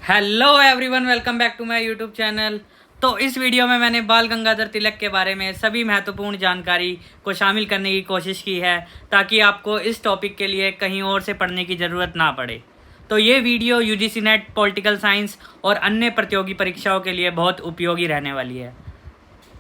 Hello everyone, welcome back to my YouTube channel. तो इस video में मैंने बाल गंगाधर तिलक के बारे में सभी महत्वपूर्ण जानकारी को शामिल करने की कोशिश की है ताकि आपको इस टॉपिक के लिए कहीं और से पढ़ने की ज़रूरत ना पड़े। तो ये video UGC net, political science और अन्य प्रतियोगी परीक्षाओं के लिए बहुत उपयोगी रहने वाली है।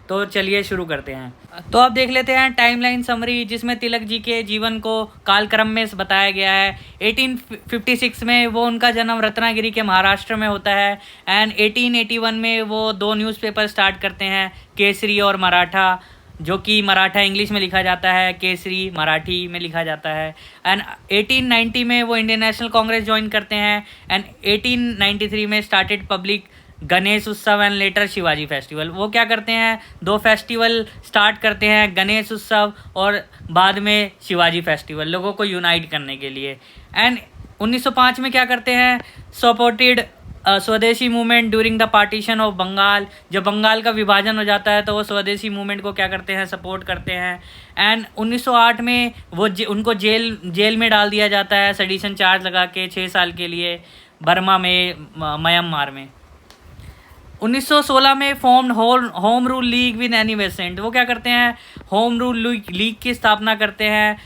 तो चलिए शुरू करते हैं। तो अब देख लेते हैं टाइमलाइन समरी, जिसमें तिलक जी के जीवन को कालक्रम में बताया गया है। 1856 में वो उनका जन्म रत्नागिरी के महाराष्ट्र में होता है एंड 1881 में वो दो न्यूज़पेपर स्टार्ट करते हैं, केसरी और मराठा, जो कि मराठा इंग्लिश में लिखा जाता है, केसरी मराठी में लिखा जाता है। एंड 1890 में वो इंडियन नेशनल कांग्रेस ज्वाइन करते हैं एंड 1893 में स्टार्टेड पब्लिक गणेश उत्सव एंड लेटर शिवाजी फेस्टिवल। वो क्या करते हैं, दो फेस्टिवल स्टार्ट करते हैं, गणेश उत्सव और बाद में शिवाजी फेस्टिवल, लोगों को यूनाइट करने के लिए। एंड 1905 में क्या करते हैं, supported Swadeshi movement during the partition of Bengal. जब बंगाल का विभाजन हो जाता है तो वो स्वदेशी मूवमेंट को क्या करते हैं, सपोर्ट करते हैं। एंड 1908 में वो उनको जेल में डाल दिया जाता है, सेडिशन चार्ज लगा के 6 साल के लिए, बर्मा में, म्यांमार में। 1916 में formed home rule league with Annie Besant. वो क्या करते हैं, होम रूल लीग की स्थापना करते हैं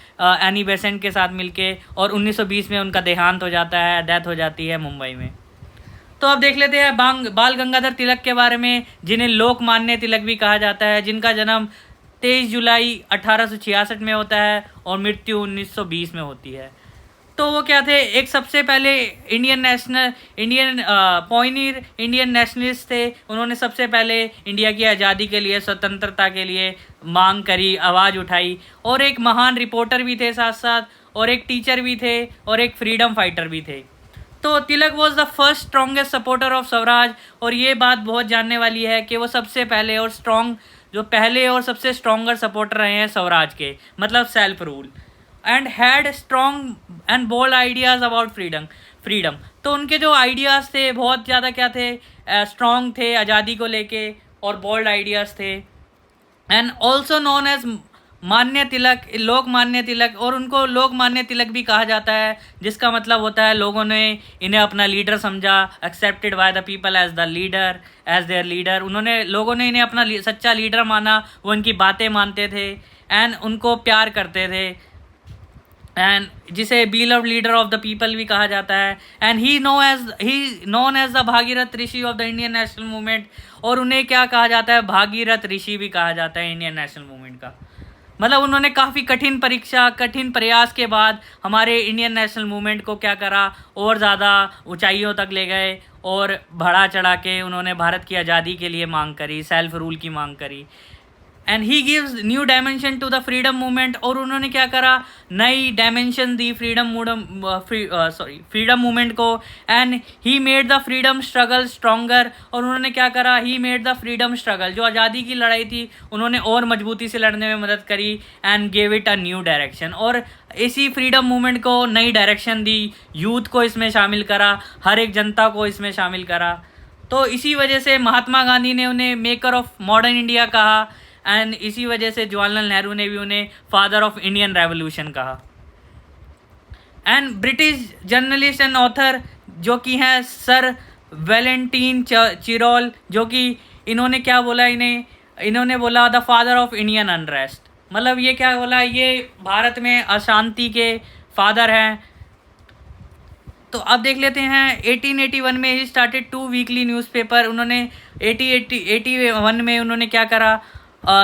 एनी बेसेंट के साथ मिलके, और 1920 में उनका देहांत हो जाता है, डेथ हो जाती है मुंबई में। तो अब देख लेते हैं बाल गंगाधर तिलक के बारे में, जिन्हें लोकमान्य तिलक भी कहा जाता है, जिनका जन्म 23 जुलाई 1866 में होता है और मृत्यु 1920 में होती है। तो वो क्या थे, एक सबसे पहले इंडियन नेशनलिस्ट थे। उन्होंने सबसे पहले इंडिया की आज़ादी के लिए, स्वतंत्रता के लिए मांग करी, आवाज़ उठाई, और एक महान रिपोर्टर भी थे साथ साथ, और एक टीचर भी थे, और एक फ्रीडम फाइटर भी थे। तो Tilak was the first strongest supporter of Swaraj. और ये बात बहुत जानने वाली है कि वो सबसे पहले और पहले और सबसे स्ट्रॉन्गर सपोर्टर रहे हैं स्वराज के, मतलब self rule, and had strong and bold ideas about freedom. तो उनके जो आइडियाज़ थे बहुत ज़्यादा क्या थे, स्ट्रॉन्ग थे आज़ादी को लेके, और बोल्ड आइडियाज़ थे। एंड ऑल्सो नोन एज मान्य तिलक, लोकमान्य तिलक, और उनको लोकमान्य तिलक भी कहा जाता है, जिसका मतलब होता है लोगों ने इन्हें अपना लीडर समझा, accepted by the people as the leader, as their leader. लोगों ने इन्हें अपना सच्चा लीडर माना, वो उनकी बातें मानते थे एंड उनको प्यार करते थे, एंड जिसे beloved leader of the people भी कहा जाता है। And he known as the Bhagirath rishi of the Indian national movement. और उन्हें क्या कहा जाता है, भागीरथ ऋषि भी कहा जाता है इंडियन नेशनल मूवमेंट का। मतलब उन्होंने काफ़ी कठिन परीक्षा, कठिन प्रयास के बाद हमारे इंडियन नेशनल मूवमेंट को क्या करा, और ज़्यादा ऊंचाइयों तक ले गए, और बढ़ा चढ़ा के उन्होंने भारत की आज़ादी के लिए मांग करी, सेल्फ रूल की मांग करी। And he gives new dimension to the freedom movement. और उन्होंने क्या करा, नई डायमेंशन दी फ्रीडम मूवमेंट को। And he made the freedom struggle stronger. और उन्होंने क्या करा, he made the freedom struggle, जो आज़ादी की लड़ाई थी, उन्होंने और मजबूती से लड़ने में मदद करी, and gave it a new direction. और इसी फ्रीडम मूवमेंट को नई डायरेक्शन दी, यूथ को इसमें शामिल करा, हर एक जनता को इसमें शामिल करा। तो इसी वजह से महात्मा गांधी ने उन्हें मेकर ऑफ मॉडर्न इंडिया कहा, एंड इसी वजह से जवाहरलाल नेहरू ने भी उन्हें फादर ऑफ इंडियन रेवोल्यूशन कहा। And British journalist and author जो कि हैं सर वैलेंटीन चिरोल, जो कि इन्होंने क्या बोला, इन्होंने बोला the father of Indian unrest. मतलब ये क्या बोला, ये भारत में अशांति के फादर हैं। तो अब देख लेते हैं 1881 में ही स्टार्टेड 2 वीकली न्यूज़पेपर। उन्होंने 1881 में उन्होंने क्या करा,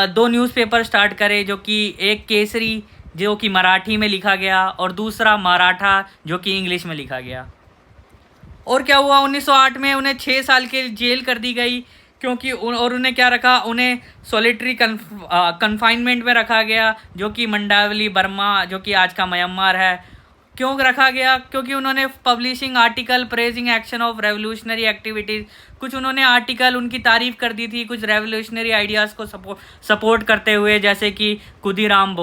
2 न्यूज़पेपर स्टार्ट करे, जो कि एक केसरी जो कि मराठी में लिखा गया, और दूसरा मराठा जो कि इंग्लिश में लिखा गया। और क्या हुआ, 1908 में उन्हें 6 साल के जेल कर दी गई, क्योंकि और उन्हें क्या रखा, उन्हें सॉलिटरी कन्फाइनमेंट में रखा गया, जो कि मंडावली, बर्मा, जो कि आज का म्यांमार है। क्यों रखा गया, क्योंकि उन्होंने publishing article praising action of revolutionary activities, कुछ उन्होंने आर्टिकल उनकी तारीफ़ कर दी थी, कुछ रेवोल्यूशनरी आइडियाज़ को सपोर्ट करते हुए, जैसे कि खुदीराम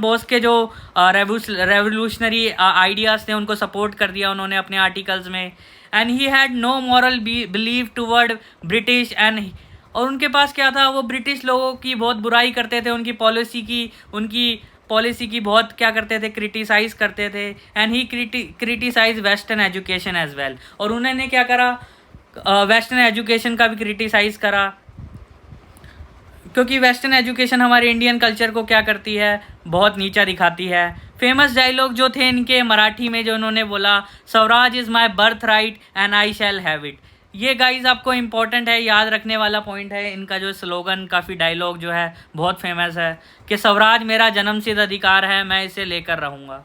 बोस के जो रेवोल्यूशनरी आइडियाज़ थे उनको सपोर्ट कर दिया उन्होंने अपने आर्टिकल्स में। And he had no moral believe toward British, and और उनके पास क्या था, वो ब्रिटिश लोगों की बहुत बुराई करते थे, उनकी पॉलिसी की, उनकी पॉलिसी की बहुत क्या करते थे, क्रिटिसाइज करते थे। And he criticise western education as well. और उन्होंने क्या करा, वेस्टर्न एजुकेशन का भी क्रिटिसाइज करा, क्योंकि वेस्टर्न एजुकेशन हमारे इंडियन कल्चर को क्या करती है, बहुत नीचा दिखाती है। फेमस डायलॉग जो थे इनके मराठी में, जो उन्होंने बोला, Swaraj is my birth right and I shall have it. ये गाइज आपको इंपॉर्टेंट है, याद रखने वाला पॉइंट है। इनका जो स्लोगन, काफ़ी डायलॉग जो है बहुत फेमस है कि स्वराज मेरा जन्मसिद्ध अधिकार है, मैं इसे लेकर रहूँगा।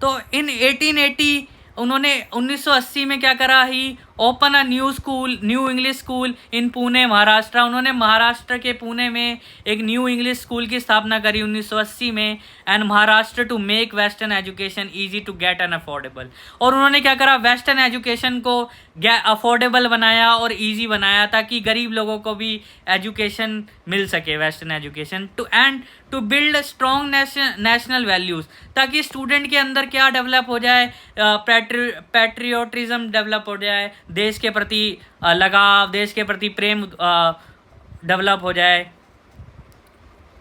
तो इन 1880 उन्होंने 1980 में क्या करा, he open a new English school in Pune Maharashtra. उन्होंने महाराष्ट्र के पुणे में एक न्यू इंग्लिश स्कूल की स्थापना करी 1980 में। And Maharashtra to make western education easy to get and affordable. और उन्होंने क्या करा, वेस्टर्न एजुकेशन को अफोर्डेबल बनाया और ईजी बनाया, ताकि गरीब लोगों को भी एजुकेशन मिल सके, western education. To build strong national values, ताकि स्टूडेंट के अंदर क्या डेवलप हो जाए, पैट्रियोटिज्म डेवलप हो जाए, देश के प्रति लगाव, देश के प्रति प्रेम डेवलप हो जाए।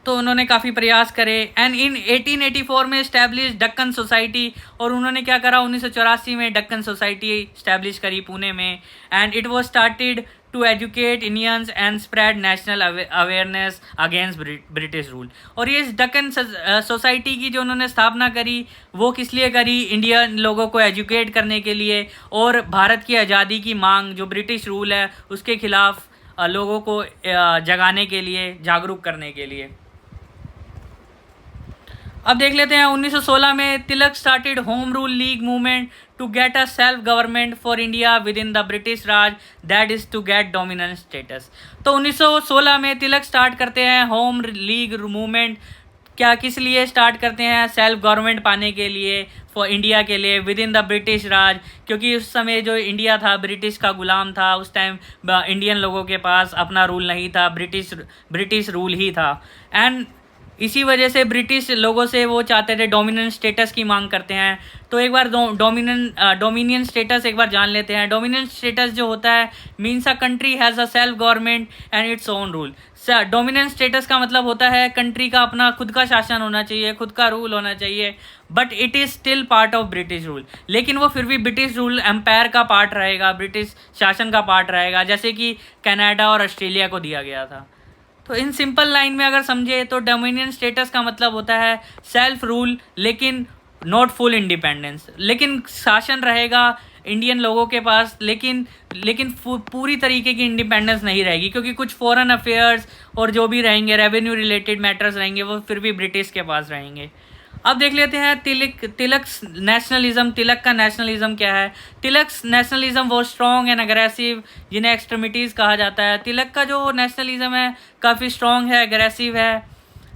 तो उन्होंने काफ़ी प्रयास करे। एंड इन 1884 में इस्टेब्लिश डक्कन सोसाइटी। और उन्होंने क्या करा, 1984 में डक्कन सोसाइटी इस्टेब्लिश करी पुणे में। And it was started to educate Indians and spread national awareness against British rule. और ये डक्कन सोसाइटी की जो उन्होंने स्थापना करी, वो किस लिए करी, इंडियन लोगों को एजुकेट करने के लिए और भारत की आज़ादी की मांग, जो ब्रिटिश रूल है उसके खिलाफ लोगों को जगाने के लिए, जागरूक करने के लिए। अब देख लेते हैं 1916 में Tilak started home rule league movement to get a self government for India within the British Raj, that is to get dominant status. तो 1916 में तिलक स्टार्ट करते हैं होम लीग मूवमेंट। क्या, किस लिए स्टार्ट करते हैं, सेल्फ गवर्नमेंट पाने के लिए, फॉर इंडिया के लिए, विद इन द ब्रिटिश राज। क्योंकि उस समय जो इंडिया था ब्रिटिश का गुलाम था, उस टाइम इंडियन लोगों के पास अपना रूल नहीं था, ब्रिटिश रूल ही था। एंड इसी वजह से ब्रिटिश लोगों से वो चाहते थे, डोमिनेंट स्टेटस की मांग करते हैं। तो एक बार डोमिनियन स्टेटस एक बार जान लेते हैं। डोमिनेंट स्टेटस जो होता है, means a country has a self government and its own rule. Dominant status का मतलब होता है कंट्री का अपना खुद का शासन होना चाहिए, खुद का रूल होना चाहिए, but it is still part of British rule. लेकिन वो फिर भी ब्रिटिश रूल एम्पायर का पार्ट रहेगा, ब्रिटिश शासन का पार्ट रहेगा, जैसे कि कनाडा और ऑस्ट्रेलिया को दिया गया था। तो इन सिंपल लाइन में अगर समझे तो डोमिनियन स्टेटस का मतलब होता है सेल्फ रूल, लेकिन नॉट फुल इंडिपेंडेंस। लेकिन शासन रहेगा इंडियन लोगों के पास, लेकिन पूरी तरीके की इंडिपेंडेंस नहीं रहेगी, क्योंकि कुछ फॉरेन अफेयर्स और जो भी रहेंगे, रेवेन्यू रिलेटेड मैटर्स रहेंगे, वो फिर भी ब्रिटिश के पास रहेंगे। अब देख लेते हैं तिलक नेशनलिज्म। तिलक का नेशनलिज्म क्या है? तिलक नेशनलिज्म वो स्ट्रॉन्ग एंड अग्रेसिव, जिन्हें एक्सट्रीमिटीज़ कहा जाता है। तिलक का जो नेशनलिज्म है काफ़ी स्ट्रॉन्ग है, अग्रेसिव है।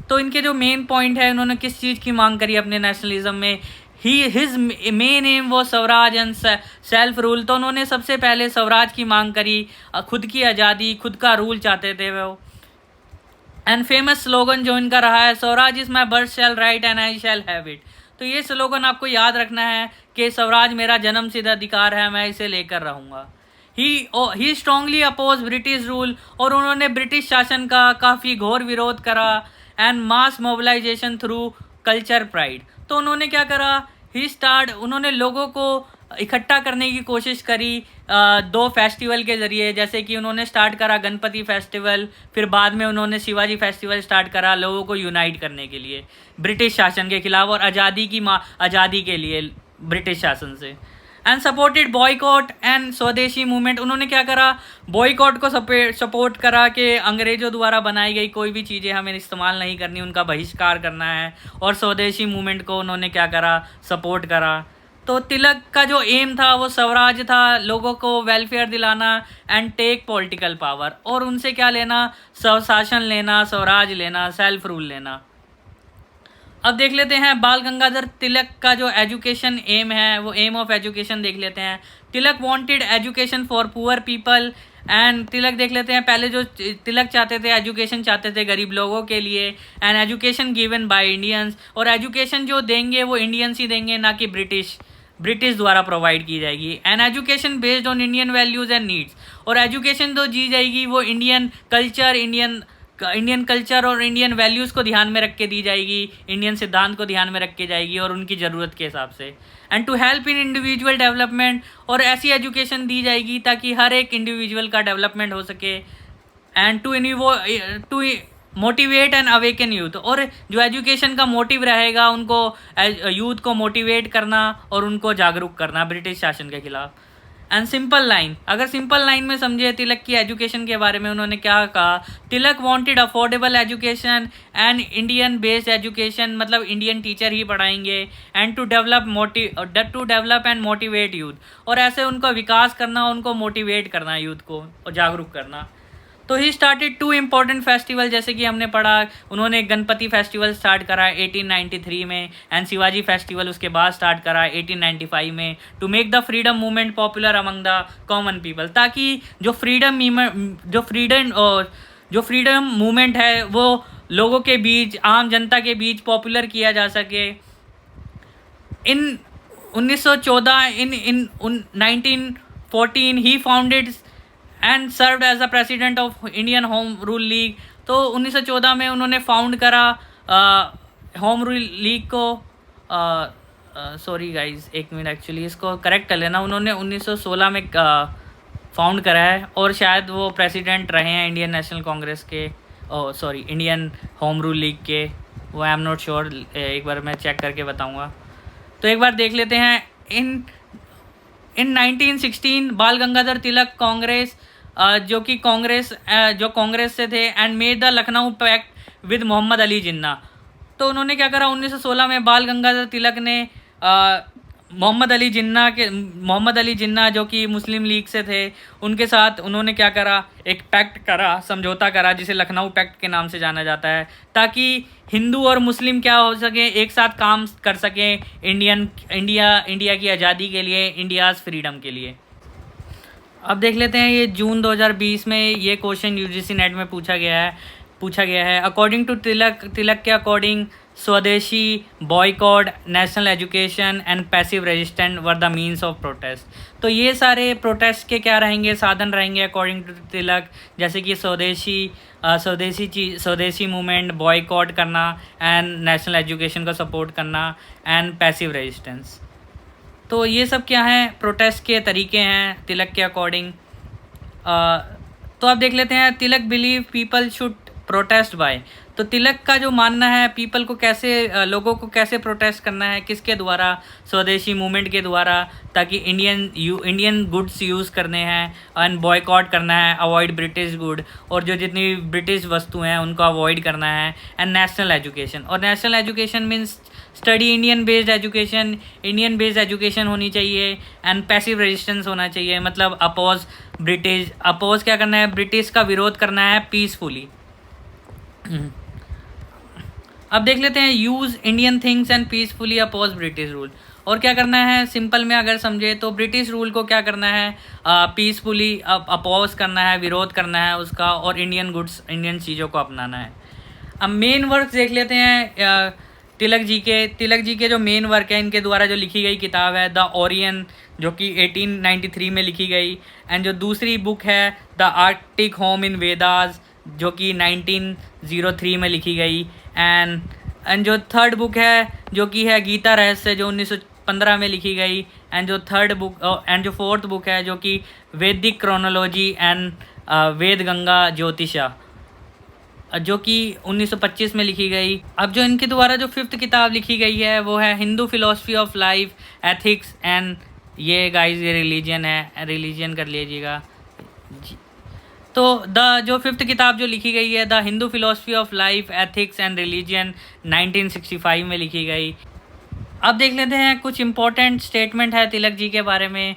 तो इनके जो मेन पॉइंट है, उन्होंने किस चीज़ की मांग करी अपने नेशनलिज्म में, हिज मेन एम वो स्वराज एंड सेल्फ रूल। तो उन्होंने सबसे पहले स्वराज की मांग करी, खुद की आज़ादी, खुद का रूल चाहते थे वो। एंड फेमस स्लोगन जो इनका रहा है, Swaraj is my birth shall right and I shall have it. तो ये स्लोगन आपको याद रखना है कि स्वराज मेरा जन्मसिद्ध अधिकार है, मैं इसे लेकर रहूँगा। He strongly oppose British rule. और उन्होंने ब्रिटिश शासन का काफ़ी घोर विरोध करा। And mass mobilisation through culture pride. तो उन्होंने क्या करा, उन्होंने लोगों को इकट्ठा करने की कोशिश करी 2 फेस्टिवल के ज़रिए। जैसे कि उन्होंने स्टार्ट करा गणपति फेस्टिवल, फिर बाद में उन्होंने शिवाजी फेस्टिवल स्टार्ट करा, लोगों को यूनाइट करने के लिए ब्रिटिश शासन के खिलाफ और आज़ादी के लिए ब्रिटिश शासन से। एंड सपोर्टेड बॉयकॉट एंड स्वदेशी मूवमेंट। उन्होंने क्या करा, बॉयकॉट को सपोर्ट करा कि अंग्रेज़ों द्वारा बनाई गई कोई भी चीज़ें हमें इस्तेमाल नहीं करनी, उनका बहिष्कार करना है। और स्वदेशी मूवमेंट को उन्होंने क्या करा, सपोर्ट करा। तो तिलक का जो एम था वो स्वराज था, लोगों को वेलफेयर दिलाना एंड टेक पॉलिटिकल पावर। और उनसे क्या लेना, स्वशासन लेना, स्वराज लेना, सेल्फ रूल लेना। अब देख लेते हैं बाल गंगाधर तिलक का जो एजुकेशन एम है, वो एम ऑफ एजुकेशन देख लेते हैं। Tilak wanted education for poor people. And Tilak देख लेते हैं, पहले जो तिलक चाहते थे, एजुकेशन चाहते थे गरीब लोगों के लिए। And education given by Indians. और एजुकेशन जो देंगे वो इंडियंस ही देंगे, ना कि ब्रिटिश द्वारा प्रोवाइड की जाएगी। And education based on Indian values and needs. और एजुकेशन जो दी जाएगी वो Indian culture, Indian Indian culture और इंडियन वैल्यूज़ को ध्यान में रख के दी जाएगी, इंडियन सिद्धांत को ध्यान में रख के जाएगी और उनकी ज़रूरत के हिसाब से। And to help in individual development, और ऐसी एजुकेशन दी जाएगी ताकि हर एक इंडिविजुअल का डेवलपमेंट हो सके। And to motivate and awaken youth, और जो एजुकेशन का मोटिव रहेगा उनको यूथ को मोटिवेट करना और उनको जागरूक करना ब्रिटिश शासन के खिलाफ। एंड सिंपल लाइन, अगर सिंपल लाइन में समझे तिलक की एजुकेशन के बारे में, उन्होंने क्या कहा, Tilak wanted affordable education and Indian based education, मतलब इंडियन टीचर ही पढ़ाएंगे। And to develop and motivate youth, और ऐसे उनको विकास करना, उनको मोटिवेट करना यूथ को और जागरूक करना। तो ही स्टार्टेड 2 इम्पॉर्टेंट फेस्टिवल, जैसे कि हमने पढ़ा, उन्होंने गणपति फेस्टिवल स्टार्ट करा 1893 में, एंड शिवाजी फेस्टिवल उसके बाद स्टार्ट करा 1895 में, to make the freedom movement popular among the common people, ताकि जो फ्रीडम मूवमेंट है वो लोगों के बीच, आम जनता के बीच पॉपुलर किया जा सके। इन 1914 इन 1914 ही founded and served as a president of Indian home rule league. तो 1914 में उन्होंने फाउंड करा होम रूल लीग को। सॉरी गाइज, एक मिनट, एक्चुअली इसको करेक्ट कर लेना, उन्होंने 1916 में फाउंड करा है, और शायद वो प्रेसिडेंट रहे हैं इंडियन नेशनल कांग्रेस के, इंडियन होम रूल लीग के, वो आई एम नॉट श्योर, एक बार मैं चेक करके बताऊँगा। तो एक बार देख लेते हैं। इन 1916 बाल गंगाधर तिलक कांग्रेस, जो कांग्रेस से थे, and made the Lucknow pact with Mohammad Ali Jinnah. तो उन्होंने क्या करा, 1916 में बाल गंगाधर तिलक ने मोहम्मद अली जिन्ना जो कि मुस्लिम लीग से थे, उनके साथ उन्होंने क्या करा, एक पैक्ट करा, समझौता करा, जिसे लखनऊ पैक्ट के नाम से जाना जाता है, ताकि हिंदू और मुस्लिम क्या हो सके, एक साथ काम कर सकें इंडिया की आज़ादी के लिए, इंडियाज़ फ्रीडम के लिए। अब देख लेते हैं, ये जून 2020 में ये क्वेश्चन यूजीसी नेट में पूछा गया है। अकॉर्डिंग टू तिलक के अकॉर्डिंग, स्वदेशी, boycott, national education and passive resistant were the means of protest. तो ये सारे प्रोटेस्ट के क्या रहेंगे, साधन रहेंगे अकॉर्डिंग टू तिलक, जैसे कि स्वदेशी मूवमेंट, बॉयकॉट करना, एंड नेशनल एजुकेशन को सपोर्ट करना, एंड पैसिव रेजिस्टेंस। तो ये सब क्या हैं, प्रोटेस्ट के तरीके हैं तिलक के अकॉर्डिंग। तो आप देख लेते हैं, Tilak believe people should protest by. तो तिलक का जो मानना है, पीपल को कैसे, लोगों को कैसे प्रोटेस्ट करना है, किसके द्वारा, स्वदेशी मूवमेंट के द्वारा, ताकि इंडियन गुड्स यूज़ करने हैं, एंड बॉयकॉट करना है, अवॉइड ब्रिटिश गुड, और जो जितनी ब्रिटिश वस्तु हैं उनको अवॉइड करना है, एंड नेशनल एजुकेशन। और national education means study Indian based education होनी चाहिए, एंड पैसिव रेजिस्टेंस होना चाहिए, मतलब अपोज क्या करना है, ब्रिटिश का विरोध करना है पीसफुली। अब देख लेते हैं, use Indian things and peacefully oppose British rule. और क्या करना है, सिंपल में अगर समझे तो ब्रिटिश रूल को क्या करना है, पीसफुली अपोज करना है, विरोध करना है उसका, और इंडियन चीज़ों को अपनाना है। अब मेन वर्क देख लेते हैं तिलक जी के जो मेन वर्क है, इनके द्वारा जो लिखी गई किताब है द ओरियन, जो कि 1893 में लिखी गई, एंड जो दूसरी बुक है the Arctic home in Vedas, जो कि 1903 में लिखी गई, एंड जो थर्ड बुक है जो कि है गीता रहस्य, जो 1915 में लिखी गई, एंड जो फोर्थ बुक है जो कि वैदिक क्रोनोलॉजी एंड वेद गंगा ज्योतिषा, जो कि 1925 में लिखी गई। अब जो इनके द्वारा जो 5th किताब लिखी गई है वो है Hindu philosophy of life, ethics and, ये गाइस ये रिलीजन है, रिलीजन कर लीजिएगा जी। तो जो 5th किताब जो लिखी गई है the Hindu philosophy of life, ethics and religion, 1965 में लिखी गई। अब देख लेते हैं कुछ इंपॉर्टेंट स्टेटमेंट है तिलक जी के बारे में।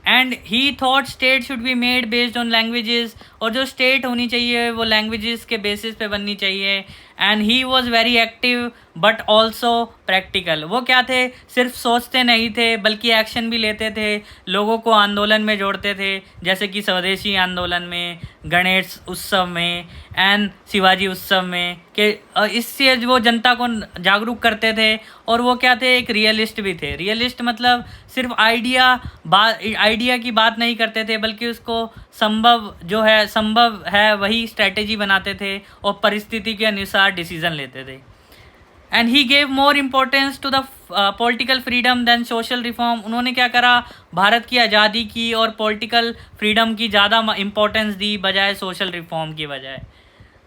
And he thought state should be made based on languages, और जो स्टेट होनी चाहिए वो लैंग्वेजेस के बेसिस पे बननी चाहिए, and he was very active but also practical. वो क्या थे, सिर्फ सोचते नहीं थे बल्कि एक्शन भी लेते थे, लोगों को आंदोलन में जोड़ते थे, जैसे कि स्वदेशी आंदोलन में, गणेश उत्सव में एंड शिवाजी उत्सव में, कि इससे वो जनता को जागरूक करते थे। और वो क्या थे, एक रियलिस्ट भी थे। रियलिस्ट मतलब सिर्फ आइडिया की बात नहीं करते थे, बल्कि उसको संभव है वही स्ट्रैटेजी बनाते थे और परिस्थिति के अनुसार डिसीजन लेते थे। And he gave more importance to the political freedom than social reform. उन्होंने क्या करा, भारत की आज़ादी की और पॉलिटिकल फ्रीडम की ज़्यादा इम्पोर्टेंस दी बजाय सोशल रिफॉर्म की बजाय।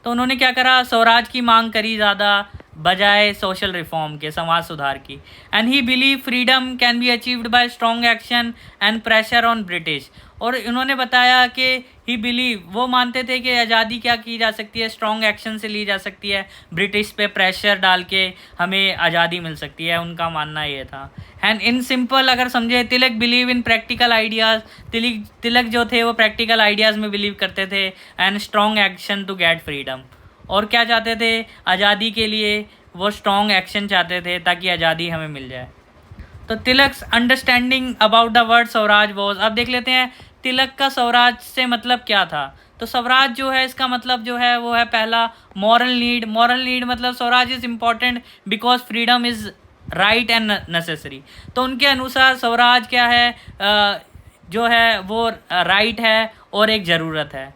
तो उन्होंने क्या करा, स्वराज की मांग करी ज़्यादा बजाय सोशल रिफॉर्म के, समाज सुधार की। And he believe freedom can be achieved by strong action and pressure on British. और इन्होंने बताया कि ही बिलीव, वो मानते थे कि आज़ादी क्या की जा सकती है, स्ट्रॉन्ग एक्शन से ली जा सकती है, ब्रिटिश पे प्रेशर डाल के हमें आज़ादी मिल सकती है, उनका मानना ये था। एंड इन सिंपल अगर समझे, Tilak believe in practical ideas. Tilak जो थे वो प्रैक्टिकल आइडियाज़ में बिलीव करते थे and strong action to get freedom. और क्या चाहते थे, आज़ादी के लिए वो स्ट्रॉन्ग एक्शन चाहते थे ताकि आज़ादी हमें मिल जाए। तो Tilak's understanding about the word Swaraj was, अब देख लेते हैं तिलक का स्वराज से मतलब क्या था। तो स्वराज जो है, इसका मतलब जो है वो है पहला मॉरल नीड। मॉरल नीड मतलब Swaraj is important because freedom is right and necessary. तो उनके अनुसार स्वराज क्या है, जो है वो राइट है और एक ज़रूरत है।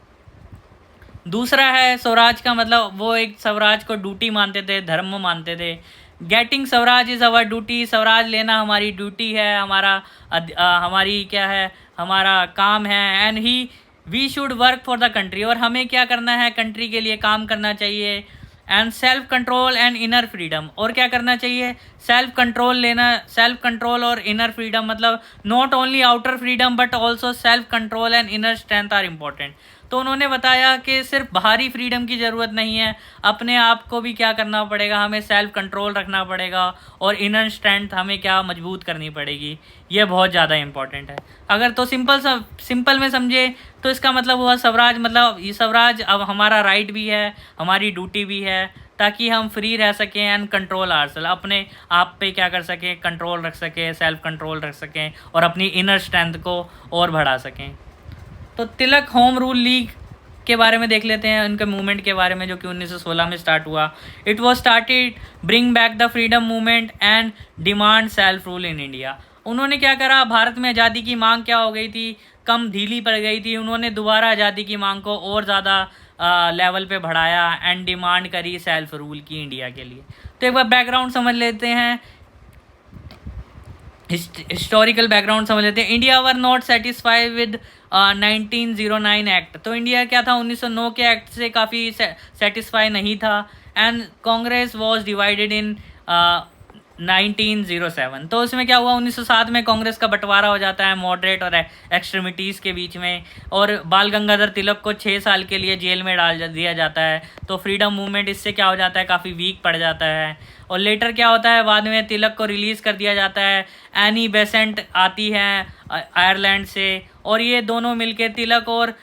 दूसरा है स्वराज का मतलब, वो एक स्वराज को ड्यूटी मानते थे, धर्म मानते थे। Getting Swaraj is our duty, Swaraj लेना हमारी ड्यूटी है, हमारी क्या है, हमारा काम है। And we should work for the country, और हमें क्या करना है, कंट्री के लिए काम करना चाहिए। And self control and inner freedom, और क्या करना चाहिए, सेल्फ कंट्रोल लेना। सेल्फ कंट्रोल और इनर फ्रीडम मतलब not only outer freedom but also self control and inner strength are important. तो उन्होंने बताया कि सिर्फ बाहरी फ्रीडम की ज़रूरत नहीं है, अपने आप को भी क्या करना पड़ेगा, हमें सेल्फ कंट्रोल रखना पड़ेगा और इनर स्ट्रेंथ हमें क्या मजबूत करनी पड़ेगी। ये बहुत ज़्यादा इंपॉर्टेंट है। अगर तो सिंपल में समझे तो इसका मतलब हुआ स्वराज मतलब ये स्वराज अब हमारा राइट भी है, हमारी ड्यूटी भी है, ताकि हम फ्री रह सकें एंड कंट्रोल आरसेल्फ, अपने आप पे क्या कर सकें, कंट्रोल रख सकें, सेल्फ कंट्रोल रख सकें और अपनी इनर स्ट्रेंथ को और बढ़ा सकें। तो तिलक होम रूल लीग के बारे में देख लेते हैं, उनके मूवमेंट के बारे में, जो कि 1916 में स्टार्ट हुआ। It was started bring back the freedom movement and demand self rule in India. उन्होंने क्या करा, भारत में आज़ादी की मांग क्या हो गई थी, कम ढीली पड़ गई थी। उन्होंने दोबारा आज़ादी की मांग को और ज़्यादा लेवल पे बढ़ाया एंड डिमांड करी सेल्फ रूल की इंडिया के लिए। तो एक बार बैकग्राउंड समझ लेते हैं, हिस्टोरिकल बैकग्राउंड समझ लेते हैं। India were not satisfied with 1909 act. तो इंडिया क्या था, 1909 के एक्ट से काफ़ी सेटिस्फाई नहीं था। And Congress was divided in 1907। तो उसमें क्या हुआ, 1907 में कांग्रेस का बंटवारा हो जाता है मॉडरेट और एक्सट्रीमिटीज़ के बीच में, और बाल गंगाधर तिलक को 6 साल के लिए जेल में डाल दिया जाता है। तो फ्रीडम मूवमेंट इससे क्या हो जाता है, काफ़ी वीक पड़ जाता है। और लेटर क्या होता है, बाद में तिलक को रिलीज़ कर दिया जाता है। एनी बेसेंट आती हैं आयरलैंड से, और ये दोनों मिलके, तिलक और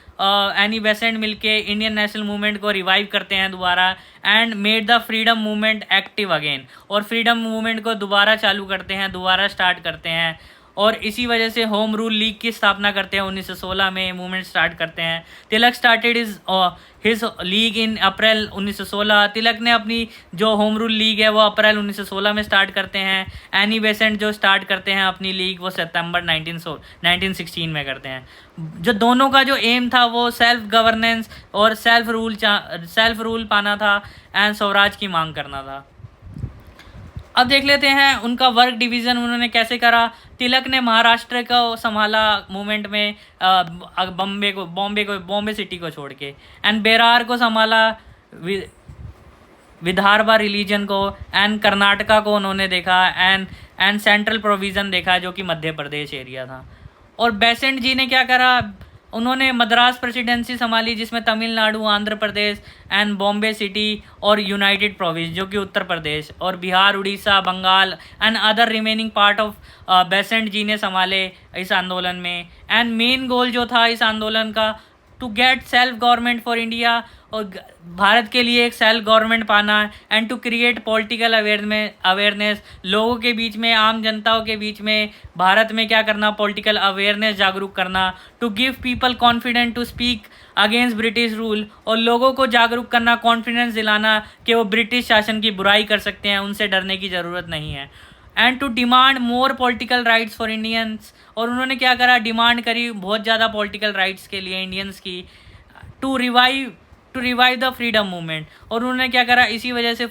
एनी बेसेंट मिलके इंडियन नेशनल मूवमेंट को रिवाइव करते हैं दोबारा and made the freedom movement active again. और फ्रीडम मूवमेंट को दोबारा चालू करते हैं, दोबारा स्टार्ट करते हैं, और इसी वजह से होम रूल लीग की स्थापना करते हैं। 1916 में मूवमेंट स्टार्ट करते हैं। तिलक स्टार्टेड हिज लीग इन अप्रैल 1916। तिलक ने अपनी जो होम रूल लीग है वो अप्रैल 1916 में स्टार्ट करते हैं। एनी बेसेंट जो स्टार्ट करते हैं अपनी लीग वो सितंबर 1916 में करते हैं। जो दोनों का जो एम था वो सेल्फ गवर्नेंस और सेल्फ रूल पाना था एंड स्वराज की मांग करना था। अब देख लेते हैं उनका वर्क डिवीज़न उन्होंने कैसे करा। तिलक ने महाराष्ट्र को संभाला मूवमेंट में, बॉम्बे सिटी को छोड़ के, एंड बेरार को संभाला, विदर्भा रिलीजन को, एंड कर्नाटका को उन्होंने देखा, एंड सेंट्रल प्रोविज़न देखा जो कि मध्य प्रदेश एरिया था। और बेसेंट जी ने क्या करा, उन्होंने मद्रास प्रेसिडेंसी संभाली जिसमें तमिलनाडु, आंध्र प्रदेश एंड बॉम्बे सिटी और यूनाइटेड प्रोविंस जो कि उत्तर प्रदेश, और Bihar, Orissa, Bengal and other remaining part of Besant ji ने संभाले इस आंदोलन में। एंड मेन गोल जो था इस आंदोलन का, to get self government for India. और भारत के लिए एक सेल्फ गवर्नमेंट पाना and to create political awareness, लोगों के बीच में, आम जनताओं के बीच में भारत में क्या करना, पॉलिटिकल अवेयरनेस जागरूक करना, to give people confident to speak against British rule, और लोगों को जागरूक करना, कॉन्फिडेंस दिलाना कि वो ब्रिटिश शासन की बुराई कर सकते हैं, उनसे डरने की ज़रूरत नहीं है। And to demand more political rights for Indians, और उन्होंने क्या करा, डिमांड करी बहुत ज़्यादा पॉलिटिकल राइट्स के लिए इंडियंस की, to revive the freedom movement, और उन्होंने क्या करा, इसी वजह से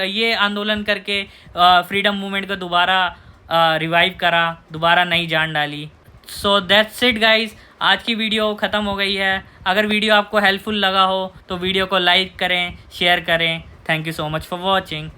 ये आंदोलन करके फ्रीडम मूवमेंट को दोबारा रिवाइव करा, दोबारा नई जान डाली। सो दैट्स इट गाइज, आज की वीडियो ख़त्म हो गई है। अगर वीडियो आपको हेल्पफुल लगा हो तो वीडियो को लाइक करें, शेयर करें। Thank you so much for watching.